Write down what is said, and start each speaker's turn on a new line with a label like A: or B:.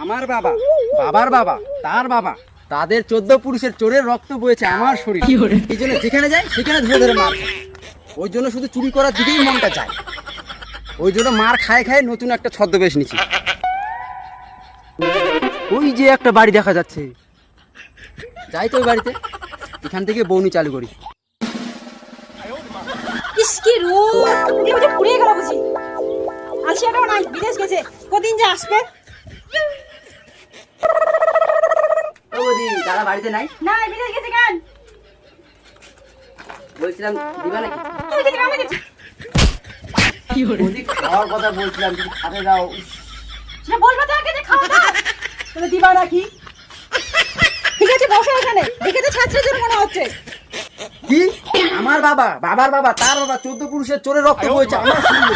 A: আমার বাবা, বাবার বাবা, তার বাবা, তাদের 14 পুরুষের চোরের রক্ত বয়েছে আমার শরীরে। এই জন্য যেখানে যায় সেখানে ধরে ধরে মার খায়। ওই জন্য শুধু চুরি করার দিকেই মনটা চায়। ওই জন্য মার খায় খায় নতুন একটা ছদ্মবেশ নিচ্ছি। ওই যে একটা বাড়ি দেখা যাচ্ছে, যাই তো ওই বাড়িতে, এখান থেকে বউনি চালু করি।
B: ইস কি রোদ, এই বুঝে পুড়িয়ে গেল বুঝি। আলসিয়াটাও নাই, বিদেশ গেছে, কদিন যে আসবে।
A: ও বৌদি, দাদা বাড়িতে নাই?
B: না বিদেশ গেছে কেন?
A: বলছিলাম দিবা নাকি?
B: তুমি যদি আমি দিচ্ছি
A: বৌদি খাওয়ার কথা বলছিলাম, যদি খাতে দাও।
B: সেটা বলবো তো আগে যে খাওয়া দাও, তুমি দিবা নাকি? ঠিক আছে বসো এখানে, দেখে তো ছাত্রের জন্য মনে হচ্ছে।
A: কি? আমার বাবা, বাবার বাবা, তার বাবা 14 পুরুষের চোরের রক্ত বইছে আমার শরীরে।